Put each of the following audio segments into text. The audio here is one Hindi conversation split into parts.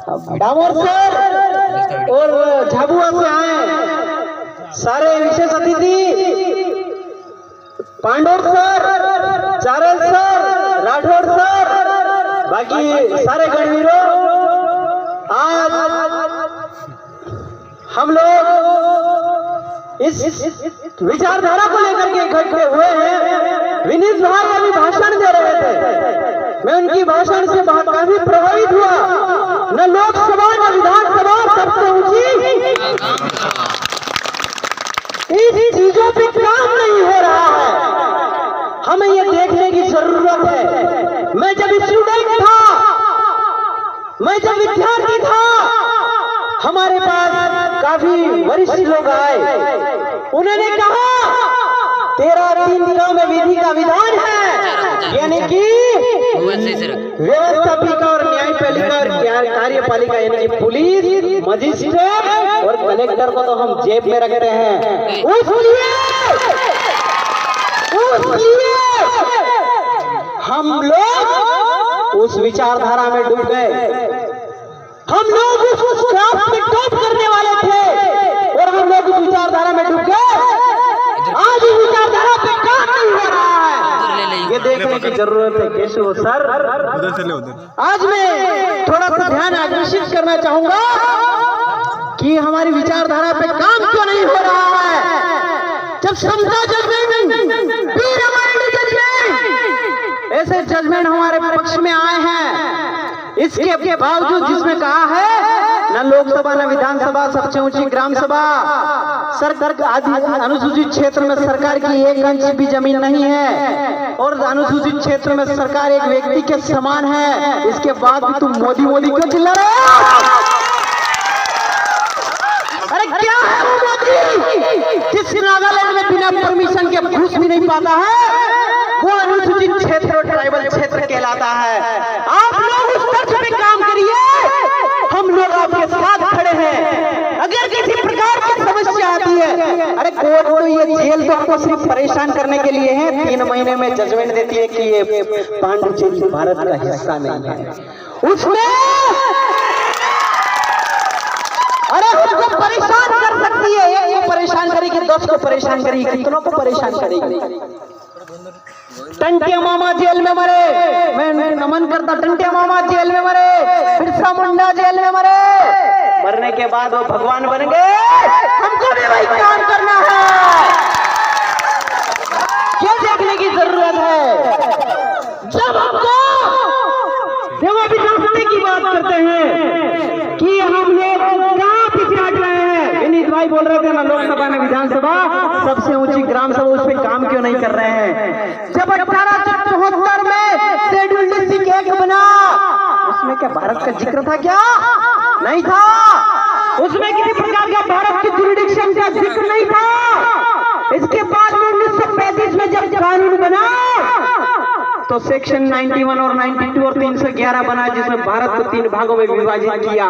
डामोर सर और झाबुआ से आए सारे विशेष अतिथि, Pandor sir, Charal sir, Rathore sir, बाकी सारे गणवीरों, आज हम लोग इस विचारधारा को लेकर के इकट्ठे हुए हैं। विनीत भाई अभी भाषण दे रहे थे, मैं उनकी भाषण से काफी प्रभावित हुआ। न लोकसभा न विधानसभा सबसे ऊंची, इस चीजों पे काम नहीं हो रहा है, हमें ये देखने की जरूरत है। मैं जब स्टूडेंट था, मैं जब विद्यार्थी था, हमारे पास काफी वरिष्ठ लोग आए, उन्होंने कहा तेरा 3 दिनों में विधि का विधान है, यानी कि व्यवस्थापिका और न्यायपालिका और कार्यपालिका, यानी कि पुलिस, मजिस्ट्रेट और कलेक्टर को तो हम जेब में रखते हैं। उसलिए हम लोग उस विचारधारा में डूब गए। हम लोग उस क्राफ्ट में टॉप करने वाले थे और हम लोग उस विचारधारा में डूब गए। आज इस विचारधारा पे काम नहीं हो रहा है, ये देखने की जरूरत है। केशव सर, आज मैं थोड़ा सा ध्यान आकर्षित करना चाहूंगा कि हमारी विचारधारा पे काम क्यों नहीं हो रहा है। जब समता जजमेंट, ऐसे जजमेंट हमारे पक्ष में आए हैं, इसके बावजूद जिसमें कहा है न लोकसभा न विधानसभा सबसे ऊंची ग्राम सभा, सरकार अनुसूचित क्षेत्र में सरकार की 1 इंच भी जमीन नहीं है और अनुसूचित क्षेत्र में सरकार एक व्यक्ति के समान है, इसके बाद भी तुम मोदी मोदी क्यों चिल्ला रहे हो? अरे क्या है वो मोदी जिस नागालैंड में बिना परमिशन के घुस भी नहीं पाता है, वो अनुसूचित क्षेत्र और ट्राइबल क्षेत्र कहलाता है। आप लोग उस तर्ज पे काम करिए, हम लोग आपके साथ खड़े हैं। अगर किसी प्रकार की समस्या आती है, अरे कोर्ट तो ये जेल तो आपको सिर्फ परेशान करने के लिए है, 3 महीने में जजमेंट देती है कि ये पांडुचेरी भारत का हिस्सा नहीं है। उसमें अरे हमको परेशान कर सकती है, एक को परेशान करेगी, 10 को परेशान करेगी, कितनों को परेशान करेगी। टंटिया मामा जेल में मरे, मैं नमन करता, टंटिया मामा जेल में मरे, बिरसा मुंडा जेल में मरे, मरने के बाद वो भगवान बन गए। हमको भी वही काम करना है, ये देखने की जरूरत है। जब हमको देवा विधानसभा की बात करते हैं कि हम लोग कहाँ पीछे हट रहे हैं, विनीत भाई बोल रहे थे ना लोकसभा में विधानसभा सबसे ऊंची ग्राम सभा, उस पर काम क्यों नहीं कर रहे हैं? जब 1874 में शेड्यूल डिस्ट्रिक्ट एक्ट बना, उसमें क्या भारत का जिक्र था? क्या नहीं था। उसमें किसी प्रकार का भारत की जुरिडिक्शन का जिक्र नहीं था। इसके बाद 1935 में जब कानून बना तो सेक्शन 91 और 92 और 311 बना, जिसमें भारत को 3 भागों में विभाजित किया।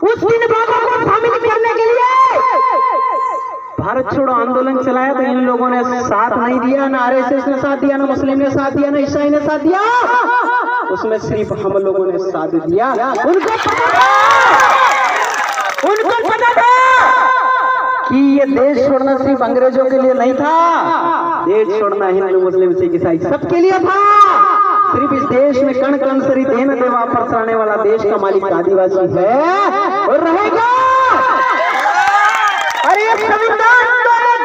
उस 3 भागों को शामिल करने के लिए भारत छोड़ो आंदोलन चलाया, तो इन लोगों ने साथ नहीं दिया, ना आरएसएस ने साथ दिया, ना मुस्लिम ने साथ दिया, ना ईसाई ने साथ दिया। उसमें सिर्फ हम लोगों ने साथ दिया। उनको पता था कि ये देश छोड़ना सिर्फ अंग्रेजों के लिए नहीं था, देश छोड़ना हिंदू मुस्लिम सिख ईसाई सबके लिए था। सिर्फ इस देश में कण कण से देने दे वापस आने वाला देश का मालिक आदिवासी है और रहेगा। अरे ये संविधान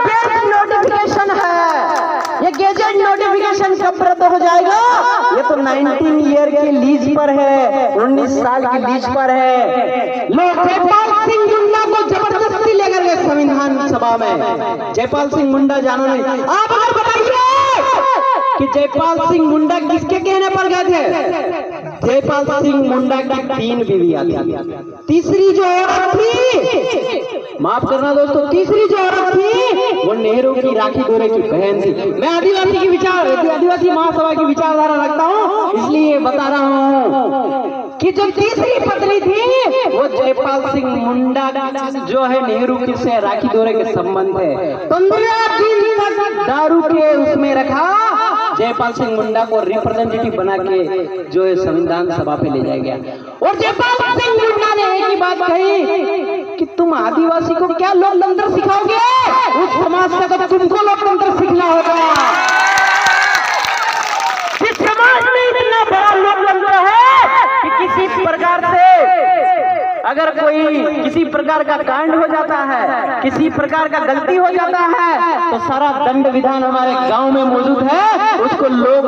गेजेट नोटिफिकेशन है, ये गेजेट नोटिफिकेशन कब रद्द हो जाएगा? ये तो 19 ईयर के लीज पर है, 19 साल की लीज पर है। लोग जयपाल सिंह मुंडा को जबरदस्ती लेकर गए संविधान सभा में। जयपाल सिंह मुंडा जानो नहीं, आप अगर बताइए कि जयपाल सिंह मुंडा किसके कहने पर गए थे? जयपाल सिंह मुंडा की 3 बीवियां थी, तीसरी जो औरत थी, माफ करना दोस्तों, तीसरी जो औरत थी वो नेहरू की राखी गोरे की बहन थी। मैं आदिवासी महासभा की विचारधारा रखता हूँ, इसलिए बता रहा हूँ कि जो तीसरी पत्नी थी वो जयपाल सिंह मुंडा जो है नेहरू की से राखी गोरे के संबंध है। 15 दिन तक दारू के उसमें रखा, जयपाल सिंह मुंडा को रिप्रेजेंटेटिव बना के जो है संविधान सभा पे ले जाया गया और जयपाल सिंह मुंडा ने एक ही बात कही कि तुम आदिवासी को क्या लोकतंत्र सिखाओगे, उस समाज से तो तुमको लोकतंत्र सीखना होगा। जिस समाज में इतना बड़ा लोकतंत्र है कि किसी प्रकार से अगर कोई किसी प्रकार का कांड हो जाता है, किसी प्रकार का गलती हो जाता है, तो सारा दंड विधान हमारे गांव में मौजूद है। उसको लोग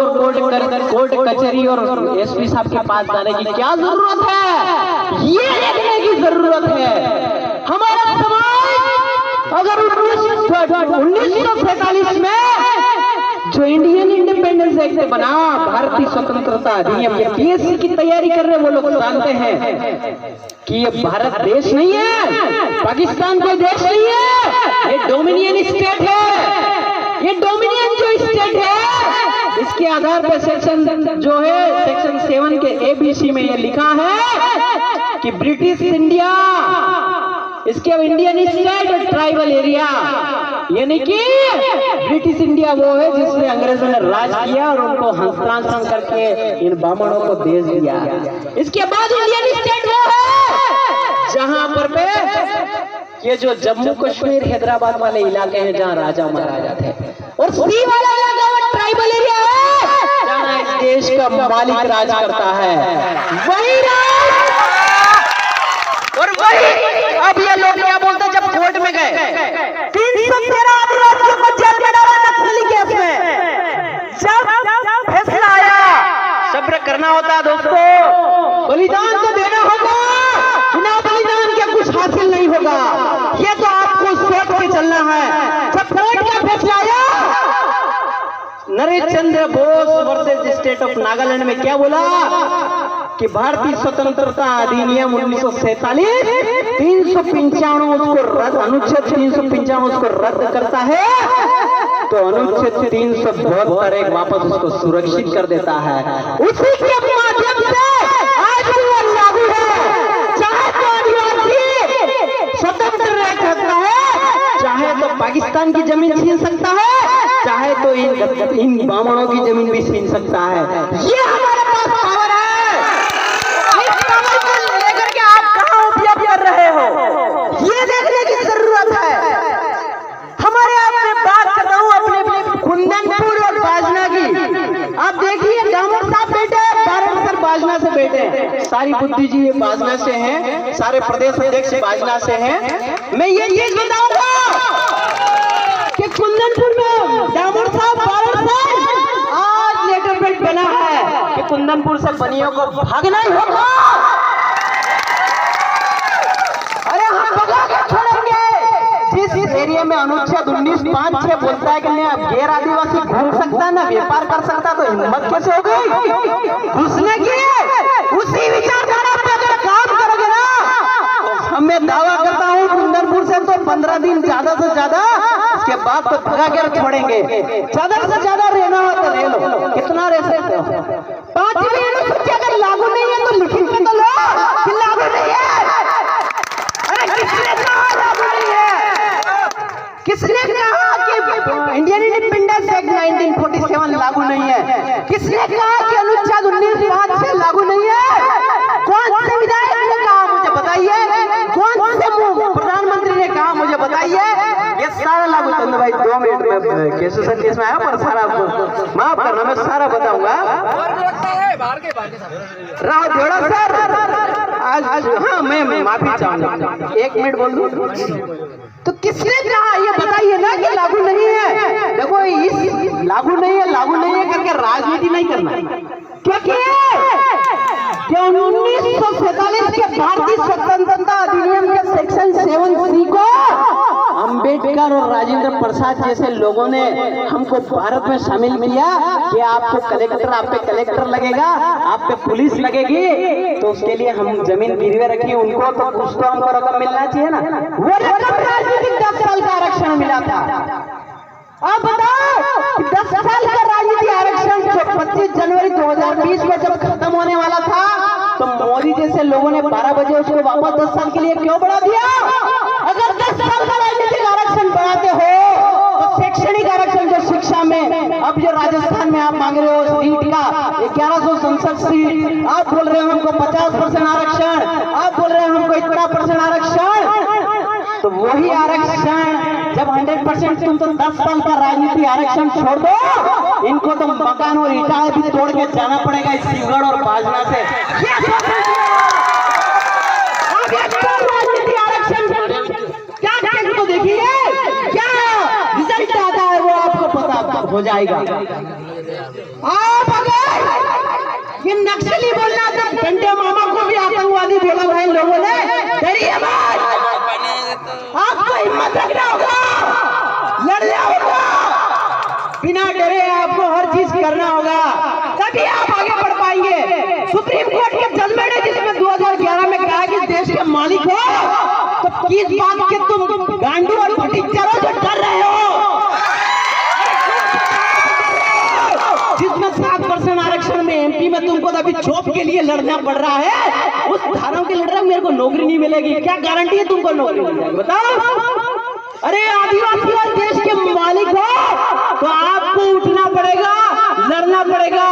कोर्ट कचहरी और एसपी साहब के पास जाने की क्या जरूरत है, ये देखने की जरूरत है। हमारा समाज अगर 1947 में जो इंडियन इंडिपेंडेंस एक्ट बना, भारतीय स्वतंत्रता अधिनियम, पीएससी की तैयारी कर रहे वो लोग जानते हैं कि ये भारत देश नहीं है, पाकिस्तान कोई देश नहीं है, ये डोमिनियन स्टेट है। ये डोमिनियन जो स्टेट है, इसके आधार पर सेक्शन जो है सेक्शन 7 के ABC में ये लिखा है कि ब्रिटिश इंडिया, इसके अब इंडियन स्टेट और ट्राइबल एरिया, यानी कि ब्रिटिश इंडिया वो है जिसमें अंग्रेजों ने राज किया और उनको हस्तांतरण करके इन ब्राह्मणों को दे दिया। इसके बाद इंडियन स्टेट वो है जहां पर पे ये जो जम्मू कश्मीर हैदराबाद वाले इलाके हैं जहां राजा महाराजा थे, और सी वाला इलाका वो ट्राइबल एरिया है जहां इस देश का मालिक राज करता है, वही राज। और वही अब ये लोग क्या बोलते हैं, जब कोर्ट में गए 313 आदिवासियों को जेल में डाला नक्सली केस में, जब फैसला आया, सब्र करना होता है दोस्तों, बलिदान तो देना होगा, बिना बलिदान के कुछ हासिल नहीं होगा, ये तो आपको सोच के चलना है। जब कोर्ट का फैसला आया, Naresh Chandra Bose versus state of Nagaland में क्या बोला कि भारतीय स्वतंत्रता अधिनियम 1947 395 उसको रद्द, अनुच्छेद 395 उसको रद्द करता है, तो अनुच्छेद 372 एक वापस उसको सुरक्षित कर देता है। उसी के माध्यम से आज भी वो लागू है। चाहे तो आदिवासी स्वतंत्र रह सकता है, चाहे तो पाकिस्तान की जमीन छीन सकता है, चाहे तो इन ब्राह्मणों की जमीन भी छीन सकता है। ये हमारे पास पावर है। इस पावर को लेकर के आप कहां उपयोग कर रहे हो, ये देखने की जरूरत है। हमारे आप में बात करता हूं अपने कुंदनपुर और बाजना की। आप देखिए दामोद साहब बेटे बारह बाजना से बेटे, सारी बुद्धि जी ये बाजना से हैं, सारे प्रदेश अध्यक्ष बाजना से हैं। मैं ये चीज बताऊंगा कि कुंदनपुर में दामोद साहब बारह से आज लेटर पेड बना है कि कुंदनपुर से बनियों को भागना ही होगा। अरे हम भगा के छोड़ेंगे। जिस एरिया में अनुच्छेद 19(5)(6) बोलता है कि गैर आदिवासी घूम सकता ना व्यापार कर सकता, तो हिम्मत कैसे हो गई घुसने की? उसी विचारधारा पे अगर काम करोगे ना, तो मैं दावा करता हूँ कुंदनपुर से तो 15 दिन ज्यादा से ज्यादा, इसके बाद तो भगा के छोड़ेंगे। ज्यादा से ज्यादा रहना हो तो रह लो, कितना रह सकते हो। 5वीं अनुसूची अगर लागू नहीं है तो लिखित में तो लो कि लागू नहीं है। अरे किसने कहा लागू नहीं है? किसने कहा कि इंडियन इंडिपेंडेंस एक्ट 1947 लागू नहीं है? किसने कहा कि अनुच्छेद 19(5) से लागू नहीं है? कौन से विधायक ने कहा मुझे बताइए? कौन से प्रधानमंत्री ने कहा मुझे बताइए? ये सारा लागू, चंद्र भाई 2 मिनट में केस में आया पर सारा माफ करना, मैं सारा बताऊंगा। राव देवड़ा सर आज, हाँ मैं माफी चाहूंगा, 1 मिनट बोल दूं। तो किसने कहा ये बताइए ना कि लागू नहीं है? देखो इस लागू नहीं है करके राजनीति नहीं करना, क्योंकि 1947 के भारतीय स्वतंत्रता अधिनियम के सेक्शन 7C को अंबेडकर और राजेंद्र प्रसाद जैसे लोगों ने हमको भारत में शामिल किया कि आपको कलेक्टर, आप पे कलेक्टर लगेगा, आप पे पुलिस लगेगी, तो उसके लिए हम जमीन गिरवे रखी उनको, तो कुछ तो हमको रकम मिलना चाहिए ना। वो रकम राजनीतिक 10 साल का आरक्षण मिला था। आप बताओ 10 साल का राजनीतिक आरक्षण 25 जनवरी 2020 को जब खत्म होने वाला था, तो मोदी जैसे लोगों ने 12 बजे उसको वापस 10 साल के लिए क्यों बढ़ा दिया? अगर 10 साल का राजनीतिक आरक्षण बढ़ाते हो तो शैक्षणिक आरक्षण जो शिक्षा में, अब जो राजस्थान में आप मांग रहे हो सीट का 1100 संसद सीट, आप बोल रहे हो हमको 50% आरक्षण, आप बोल रहे हो को इतना % आरक्षण, तो वही आरक्षण जब 100% तुम तो 10 साल का राजनीति आरक्षण छोड़ दो, इनको तो मकान और ईटा भी तोड़ के जाना पड़ेगा इस शिवगढ़ और बाजना से। राजनीति आरक्षण क्या करेंगे तो देखिए, क्या रिजल्ट आता है वो आपको पता हो जाएगा। आप अगर ये नक्सली बोलना तो घंटे मामा को भी आतंकवादी बोला भाई लोगों ने, डरिए मत, आपको हिम्मत रखना होगा, लड़ना होगा, बिना डरे आपको हर चीज करना होगा, तभी आप आगे बढ़ पाएंगे। सुप्रीम कोर्ट के जजमेंट है जिसमें 2011 में कहा कि देश के मालिक हो, तो किस बात के तुम गांडू और फटीचरों से डर रहे हो, जिसमें 7% आरक्षण में एमपी में तुमको अभी जॉब के लिए लड़ना पड़ रहा है, उस धारा के लड़ रहा है, मेरे को नौकरी नहीं मिलेगी, क्या गारंटी है तुमको नौकरी मिल जाएगी बताओ? अरे आदिवासी और देश के मालिक हो तो आपको उठना पड़ेगा, लड़ना पड़ेगा।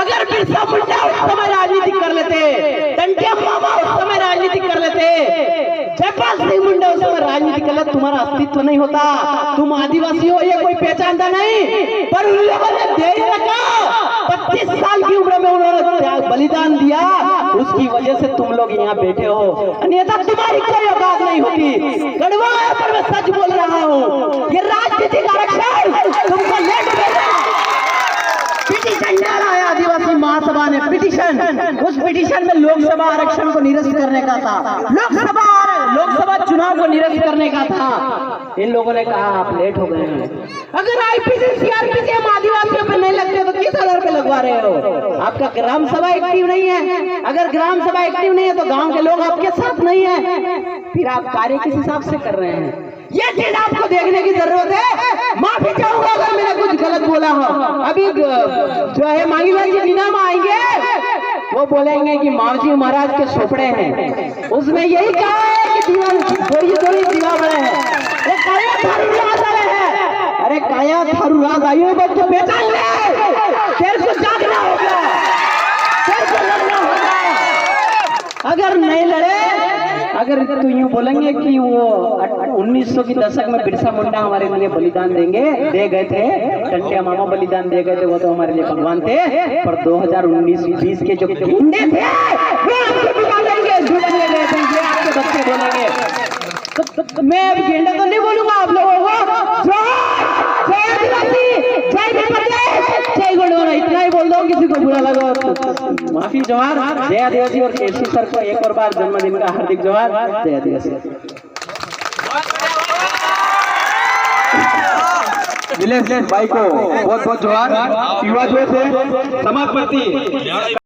अगर बिरसा मुंडा उस समय राजनीति कर लेते, टंटिया मामा उस समय राजनीति कर लेते, जयपाल सिंह मुंडा उस समय राजनीति कर लेते, तुम्हारा अस्तित्व नहीं होता, तुम आदिवासी हो ये कोई पहचानता नहीं, पर उन लोगों ने दे रखा, 25 साल की उम्र में उन्होंने बलिदान दिया, उसकी वजह से तुम लोग यहाँ बैठे हो, अन्यथा तुम्हारी कोई औकात नहीं होती। कड़वा है पर मैं सच बोल रहा हूँ, ये राजनीतिक आरक्षण तुमको लेट मिला। पिटीशन डाला है आदिवासी महासभा ने, पिटीशन, उस पिटीशन में लोकसभा आरक्षण को निरस्त करने का था, लोकसभा चुनाव को निरस्त करने का था। इन लोगों ने कहा आप लेट हो गए हैं। अगर आईपीसी सीआरपीसी हम आदिवासियों पे नहीं लगते तो किस आधार पे लगवा रहे हो? आपका ग्राम सभा एक्टिव नहीं है, अगर ग्राम सभा एक्टिव नहीं है तो गांव के लोग आपके साथ नहीं है, फिर आप कार्य किस हिसाब से कर रहे हैं? ये चीज आपको देखने की जरूरत है। माफी चाहूंगा अगर मैंने कुछ गलत बोला हो। अभी जो है मांगीलाल जी मीना में आएंगे, वो बोलेंगे कि मावजी महाराज के सोपड़े हैं, उसमें यही कहा है कि दीवा बड़े हैं, अरे काया थारू राज आइयो बच्चों पहचान ले, तेरे को जागना होगा, तेरे को लड़ना होगा। अगर नहीं लड़े, अगर तो यूं बोलेंगे कि वो 1900 की दशक में बिरसा मुंडा हमारे लिए बलिदान दे गए थे, टंटिया मामा बलिदान दे गए थे, वो तो हमारे लिए भगवान थे, पर 2019-20 के जो गुंडे थे वो आपको बुला लेंगे, झूठे लेंगे, आपके बच्चे बोलेंगे। तो मैं अब गेंडा तो नहीं बोलूंगा आप लोगों को, जय आदिवासी, जय प्रदेश, जय गोंडवाना, इतना ही बोल दो, किसी को बुरा लगा तो माफी, जोहार, जय आदिवासी। और केसी सर को एक और बार जन्मदिन का हार्दिक जोहार, जय आदिवासी। नीलेश भाई को बहुत बहुत जोहार। युवा जो से समाजपति